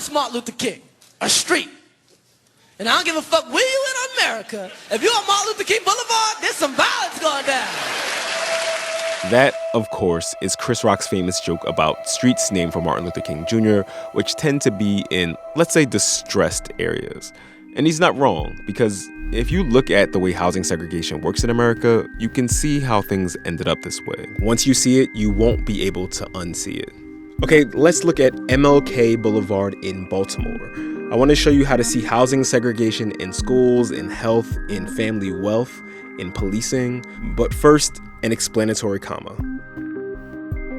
was Martin Luther King? A street. And I don't give a fuck where you in America. If you're on Martin Luther King Boulevard, there's some violence going down. That, of course, is Chris Rock's famous joke about streets named for Martin Luther King Jr., which tend to be in, let's say, distressed areas. And he's not wrong, because if you look at the way housing segregation works in America, you can see how things ended up this way. Once you see it, you won't be able to unsee it. Okay, let's look at MLK Boulevard in Baltimore. I want to show you how to see housing segregation in schools, in health, in family wealth, in policing. But first, an explanatory comma.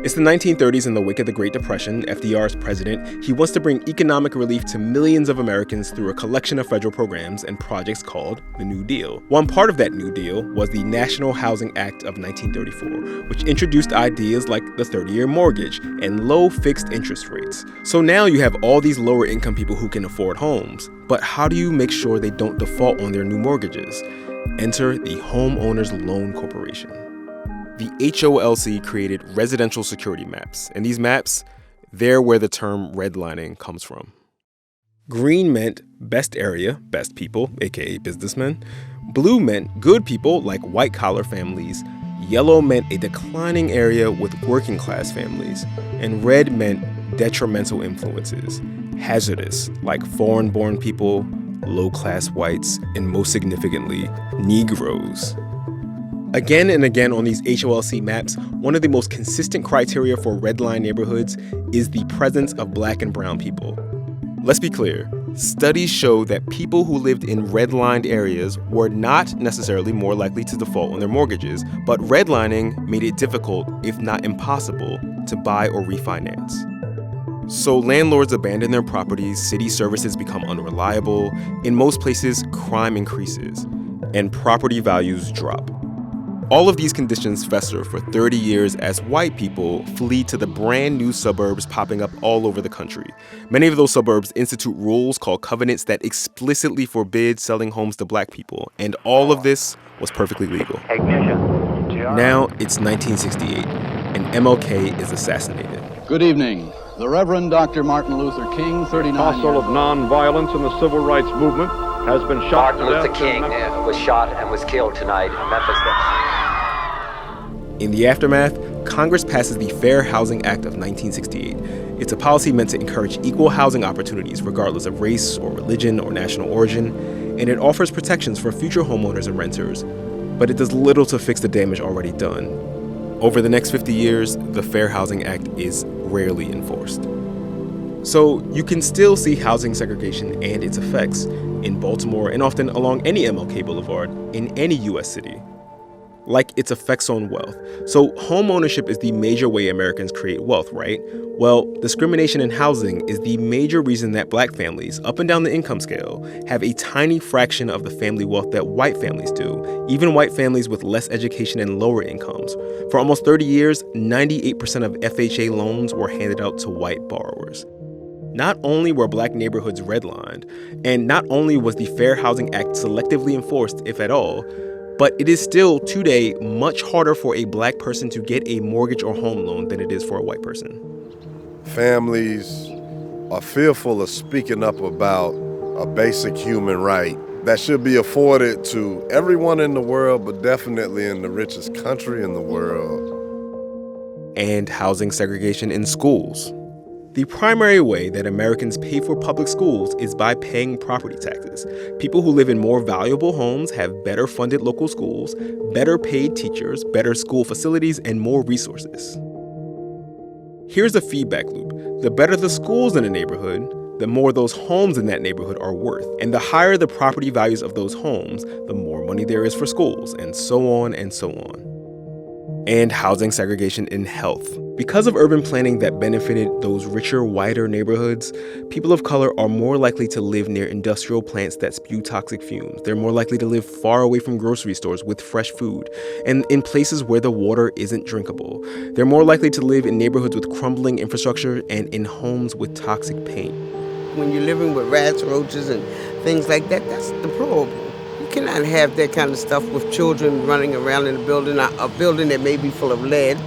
It's the 1930s in the wake of the Great Depression. FDR is president. He wants to bring economic relief to millions of Americans through a collection of federal programs and projects called the New Deal. One part of that New Deal was the National Housing Act of 1934, which introduced ideas like the 30-year mortgage and low fixed interest rates. So now you have all these lower income people who can afford homes. But how do you make sure they don't default on their new mortgages? Enter the Homeowners Loan Corporation. The HOLC created residential security maps, and these maps, they're where the term redlining comes from. Green meant best area, best people, aka businessmen. Blue meant good people, like white-collar families. Yellow meant a declining area with working-class families. And red meant detrimental influences, hazardous, like foreign-born people, low-class whites, and most significantly, Negroes. Again and again on these HOLC maps, one of the most consistent criteria for redline neighborhoods is the presence of Black and brown people. Let's be clear. Studies show that people who lived in redlined areas were not necessarily more likely to default on their mortgages, but redlining made it difficult, if not impossible, to buy or refinance. So landlords abandon their properties, city services become unreliable, in most places, crime increases, and property values drop. All of these conditions fester for 30 years as white people flee to the brand new suburbs popping up all over the country. Many of those suburbs institute rules called covenants that explicitly forbid selling homes to Black people, and all of this was perfectly legal. Now it's 1968, and MLK is assassinated. Good evening. The Reverend Dr. Martin Luther King, 39 Apostle of nonviolence in the civil rights movement, has been shot Martin Luther King was shot and was killed tonight in Memphis. In the aftermath, Congress passes the Fair Housing Act of 1968. It's a policy meant to encourage equal housing opportunities regardless of race or religion or national origin, and it offers protections for future homeowners and renters, but it does little to fix the damage already done. Over the next 50 years, the Fair Housing Act is rarely enforced. So you can still see housing segregation and its effects in Baltimore and often along any MLK Boulevard in any U.S. city, like its effects on wealth. So home ownership is the major way Americans create wealth, right? Well, discrimination in housing is the major reason that Black families, up and down the income scale, have a tiny fraction of the family wealth that white families do, even white families with less education and lower incomes. For almost 30 years, 98% of FHA loans were handed out to white borrowers. Not only were Black neighborhoods redlined, and not only was the Fair Housing Act selectively enforced, if at all, but it is still, today, much harder for a Black person to get a mortgage or home loan than it is for a white person. Families are fearful of speaking up about a basic human right that should be afforded to everyone in the world, but definitely in the richest country in the world. And housing segregation in schools. The primary way that Americans pay for public schools is by paying property taxes. People who live in more valuable homes have better funded local schools, better paid teachers, better school facilities, and more resources. Here's the feedback loop. The better the schools in a neighborhood, the more those homes in that neighborhood are worth. And the higher the property values of those homes, the more money there is for schools, and so on and so on. And housing segregation in health. Because of urban planning that benefited those richer, whiter neighborhoods, people of color are more likely to live near industrial plants that spew toxic fumes. They're more likely to live far away from grocery stores with fresh food, and in places where the water isn't drinkable. They're more likely to live in neighborhoods with crumbling infrastructure and in homes with toxic paint. When you're living with rats, roaches, and things like that, that's deplorable. You cannot have that kind of stuff with children running around in a building that may be full of lead.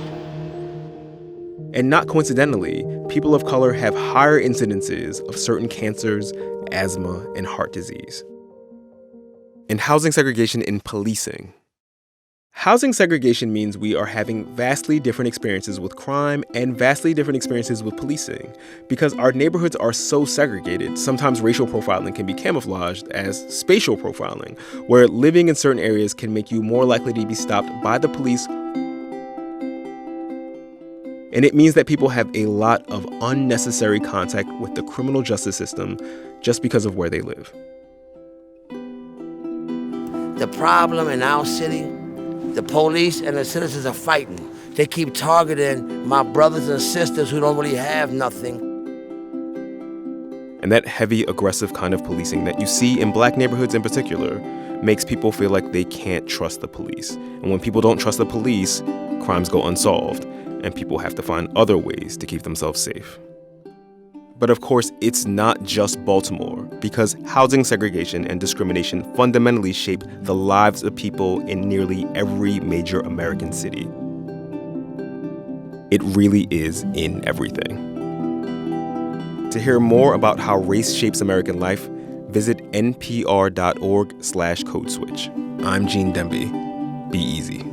And not coincidentally, people of color have higher incidences of certain cancers, asthma, and heart disease. And housing segregation in policing. Housing segregation means we are having vastly different experiences with crime and vastly different experiences with policing. Because our neighborhoods are so segregated, sometimes racial profiling can be camouflaged as spatial profiling, where living in certain areas can make you more likely to be stopped by the police. And it means that people have a lot of unnecessary contact with the criminal justice system just because of where they live. The problem in our city, the police and the citizens are fighting. They keep targeting my brothers and sisters who don't really have nothing. And that heavy, aggressive kind of policing that you see in black neighborhoods in particular makes people feel like they can't trust the police. And when people don't trust the police, crimes go unsolved, and people have to find other ways to keep themselves safe. But of course, it's not just Baltimore, because housing segregation and discrimination fundamentally shape the lives of people in nearly every major American city. It really is in everything. To hear more about how race shapes American life, visit npr.org/codeswitch. I'm Gene Demby. Be easy.